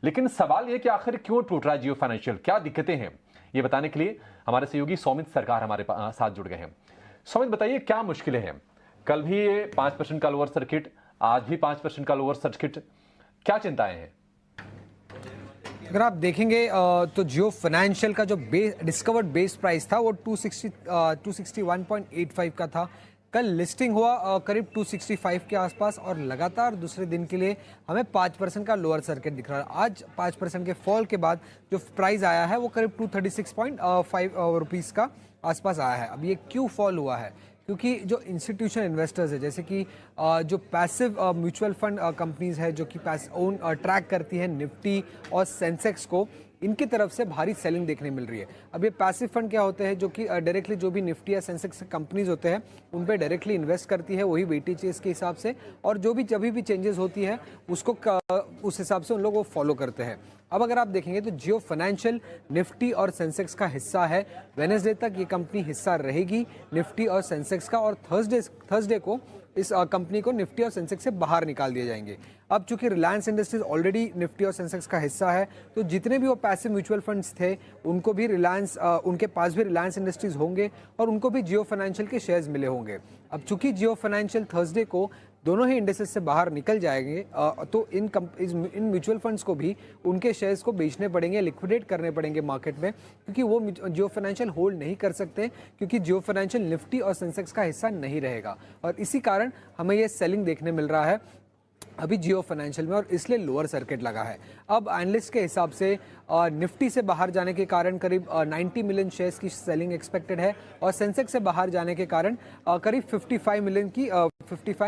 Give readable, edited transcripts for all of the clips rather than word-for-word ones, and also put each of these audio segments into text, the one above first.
लेकिन सवाल यह कि आखिर क्यों टूट रहा है जियो फाइनेंशियल, क्या दिक्कतें हैं, ये बताने के लिए हमारे सहयोगी सौमित सरकार हमारे साथ जुड़ गए हैं। सौमित, बताइए क्या मुश्किलें हैं? कल भी ये 5% का लोअर सर्किट, आज भी 5% का लोअर सर्किट, क्या चिंताएं हैं? अगर आप देखेंगे तो जियो फाइनेंशियल का जो डिस्कवर्ड बेस प्राइस था वो 261.85 का था। कल लिस्टिंग हुआ करीब 265 के आसपास और लगातार दूसरे दिन के लिए हमें 5% का लोअर सर्किट दिख रहा है। आज 5% के फॉल के बाद जो प्राइस आया है वो करीब 236.5 रुपीज़ का आसपास आया है। अब ये क्यों फॉल हुआ है? क्योंकि जो इंस्टीट्यूशनल इन्वेस्टर्स है, जैसे कि जो पैसिव म्यूचुअल फंड कंपनीज है जो कि ओन ट्रैक करती है निफ्टी और सेंसेक्स को, इनकी तरफ से भारी सेलिंग देखने मिल रही है। अब ये पैसिव फंड क्या होते हैं, जो कि डायरेक्टली जो भी निफ्टी या सेंसेक्स कंपनीज होते हैं उन पे डायरेक्टली इन्वेस्ट करती है, वही वेटेज के हिसाब से, और जो भी जब भी चेंजेस होती है उसको उस हिसाब से उन लोग वो फॉलो करते हैं। अब अगर आप देखेंगे तो जियो फाइनेंशियल निफ्टी और सेंसेक्स का हिस्सा है। वेडनेसडे तक ये कंपनी हिस्सा रहेगी निफ्टी और सेंसेक्स का, और थर्सडे को इस कंपनी को निफ्टी और सेंसेक्स से बाहर निकाल दिए जाएंगे। अब चूंकि रिलायंस इंडस्ट्रीज ऑलरेडी निफ्टी और सेंसेक्स का हिस्सा है, तो जितने भी वो पैसिव म्यूचुअल फंड्स थे उनको भी उनके पास भी रिलायंस इंडस्ट्रीज होंगे और उनको भी जियो फाइनेंशियल के शेयर्स मिले होंगे। अब चूंकि जियो फाइनेंशियल थर्सडे को दोनों ही इंडेक्सेस से बाहर निकल जाएंगे, तो इन म्यूचुअल फंड्स को भी उनके शेयर्स को बेचने पड़ेंगे, लिक्विडेट करने पड़ेंगे मार्केट में, क्योंकि वो जियो फाइनेंशियल होल्ड नहीं कर सकते, क्योंकि जियो फाइनेंशियल निफ्टी और सेंसेक्स का हिस्सा नहीं रहेगा। और इसी कारण हमें ये सेलिंग देखने मिल रहा है अभी जियो फाइनेंशियल में, और इसलिए लोअर सर्किट लगा है। अब एनालिस्ट के हिसाब से निफ्टी से बाहर जाने के कारण करीब 90 मिलियन शेयर्स की सेलिंग एक्सपेक्टेड है, और सेंसेक्स से बाहर जाने के कारण करीब 55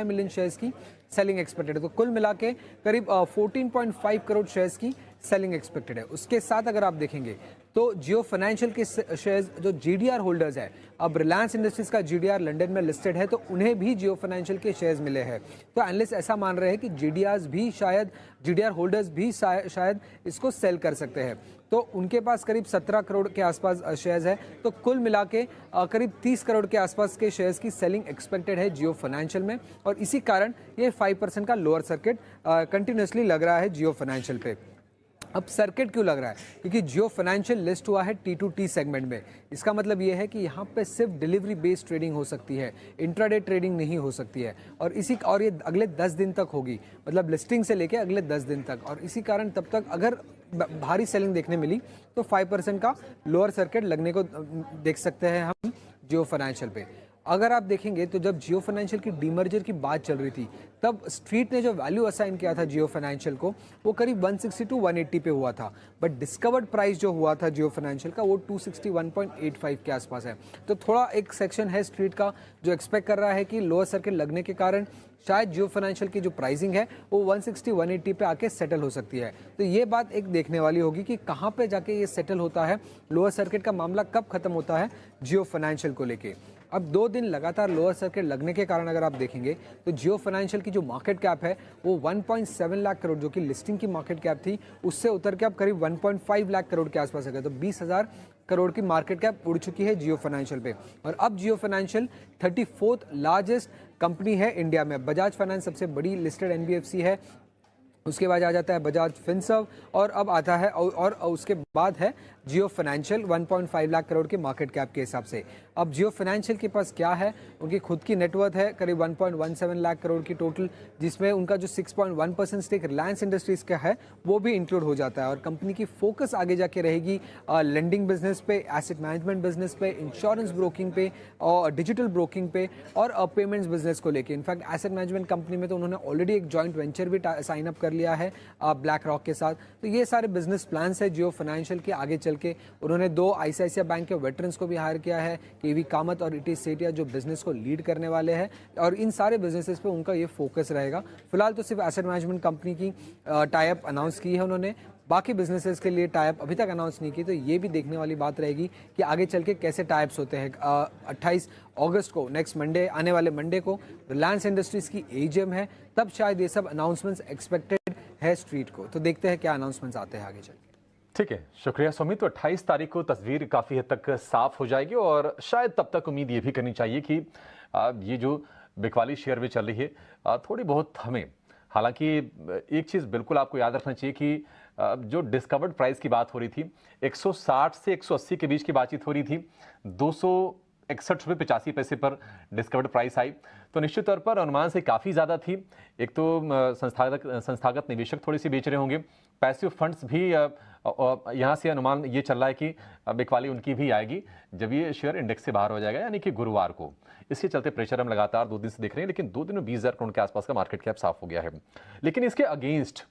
मिलियन शेयर्स की सेलिंग एक्सपेक्टेड है। तो कुल मिला के करीब 14.5 करोड़ शेयर्स की सेलिंग एक्सपेक्टेड है। उसके साथ अगर आप देखेंगे तो जियो फाइनेंशियल के शेयर्स जो जीडीआर होल्डर्स है, अब रिलायंस इंडस्ट्रीज का जीडीआर लंदन में लिस्टेड है, तो उन्हें भी जियो फाइनेंशियल के शेयर्स मिले हैं। तो एनालिस्ट ऐसा मान रहे हैं कि जीडीआर होल्डर्स भी शायद इसको सेल कर सकते हैं। तो उनके पास करीब 17 करोड़ के आसपास शेयर्स है। तो कुल मिला के करीब 30 करोड़ के आसपास के शेयर्स की सेलिंग एक्सपेक्टेड है जियो फाइनेंशियल में, और इसी कारण ये 5% का लोअर सर्किट कंटिन्यूसली लग रहा है जियो फाइनेंशियल पे। अब सर्किट क्यों लग रहा है? क्योंकि जियो फाइनेंशियल लिस्ट हुआ है T2T सेगमेंट में। इसका मतलब ये है कि यहाँ पे सिर्फ डिलीवरी बेस्ड ट्रेडिंग हो सकती है, इंट्राडे ट्रेडिंग नहीं हो सकती है, और ये अगले 10 दिन तक होगी, मतलब लिस्टिंग से लेके अगले 10 दिन तक। और इसी कारण तब तक अगर भारी सेलिंग देखने मिली तो 5% का लोअर सर्किट लगने को देख सकते हैं हम जियो फाइनेंशियल पे। अगर आप देखेंगे तो जब जियो फाइनेंशियल की डीमर्जर की बात चल रही थी, तब स्ट्रीट ने जो वैल्यू असाइन किया था जियो फाइनेंशियल को, वो करीब 160 टू 180 पे हुआ था, बट डिस्कवर्ड प्राइस जो हुआ था जियो फाइनेंशियल का वो 261.85 के आसपास है। तो थोड़ा एक सेक्शन है स्ट्रीट का जो एक्सपेक्ट कर रहा है कि लोअर सर्किट लगने के कारण शायद जियो फाइनेंशियल की जो प्राइसिंग है वो 160-180 पे आके सेटल हो सकती है। तो ये बात एक देखने वाली होगी कि कहाँ पे जाके ये सेटल होता है, लोअर सर्किट का मामला कब खत्म होता है जियो फाइनेंशियल को लेके। अब 2 दिन लगातार लोअर सर्किट लगने के कारण अगर आप देखेंगे तो जियो फाइनेंशियल की जो मार्केट कैप है वो 1.7 लाख करोड़, जो कि लिस्टिंग की मार्केट कैप थी, उससे उतर के अब करीब 1.5 लाख करोड़ के आसपास है। तो 20,000 करोड़ की मार्केट कैप उड़ चुकी है जियो फाइनेंशियल पे। और अब जियो फाइनेंशियल 34th लार्जेस्ट कंपनी है इंडिया में। बजाज फाइनेंस सबसे बड़ी लिस्टेड एनबीएफसी है, उसके बाद आ जाता है बजाज फिनसर्व, और अब आता है और उसके बाद है जियो फाइनेंशियल 1.5 लाख करोड़ के मार्केट कैप के हिसाब से। अब जियो फाइनेंशियल के पास क्या है, उनकी खुद की नेटवर्थ है करीब 1.17 लाख करोड़ की टोटल, जिसमें उनका जो 6.1% स्टेक रिलायंस इंडस्ट्रीज का है वो भी इंक्लूड हो जाता है। और कंपनी की फोकस आगे जाके रहेगी लेंडिंग बिजनेस पे, एसेट मैनेजमेंट बिजनेस पे, इंश्योरेंस ब्रोकिंग पे, और डिजिटल ब्रोकिंग पे, और पेमेंट्स बिजनेस को लेके। इनफैक्ट एसेट मैनेजमेंट कंपनी में तो उन्होंने ऑलरेडी एक जॉइंट वेंचर भी साइन अप कर लिया है ब्लैक रॉक के साथ। तो ये सारे बिजनेस प्लान्स है जियो फाइनेंशियल के आगे चल के। उन्होंने 2 आईसीआईसीआई बैंक के वेटरन्स को भी हायर किया है, केवी कामत और इटी सेठिया, जो बिजनेस को लीड करने वाले हैं, और इन सारे बिजनेसेस पे उनका ये फोकस रहेगा। फिलहाल तो सिर्फ एसेट मैनेजमेंट कंपनी की टाई-अप अनाउंस की है उन्होंने, बाकी बिजनेसेस के लिए टाई-अप अभी तक अनाउंस नहीं की। तो ये भी देखने वाली बात रहेगी कि आगे चल के कैसे टाई-अप्स होते हैं। 28 अगस्त को, नेक्स्ट मंडे, आने वाले मंडे को रिलायंस इंडस्ट्रीज की एजीएम है, तब शायद ये सब अनाउंसमेंट्स एक्सपेक्टेड है स्ट्रीट को। तो देखते हैं क्या अनाउंसमेंट्स आते हैं आगे चल के। ठीक है, शुक्रिया सुमित। तो 28 तारीख को तस्वीर काफ़ी हद तक साफ हो जाएगी, और शायद तब तक उम्मीद ये भी करनी चाहिए कि ये जो बिकवाली शेयर में चल रही है थोड़ी बहुत हमें, हालांकि एक चीज़ बिल्कुल आपको याद रखना चाहिए कि जो डिस्कवर्ड प्राइस की बात हो रही थी 160 से 180 के बीच की बातचीत हो रही थी, 261.85 रुपये पर डिस्कवर्ड प्राइस आई, तो निश्चित तौर पर अनुमान से काफ़ी ज़्यादा थी। एक तो संस्थागत निवेशक थोड़ी सी बेच रहे होंगे, पैसिव फंड्स भी यहाँ से अनुमान ये चल रहा है कि बिकवाली उनकी भी आएगी जब ये शेयर इंडेक्स से बाहर हो जाएगा, यानी कि गुरुवार को। इसके चलते प्रेशर हम लगातार 2 दिन से देख रहे हैं, लेकिन 2 दिन में 20,000 करोड़ के आसपास का मार्केट कैप साफ हो गया है। लेकिन इसके अगेंस्ट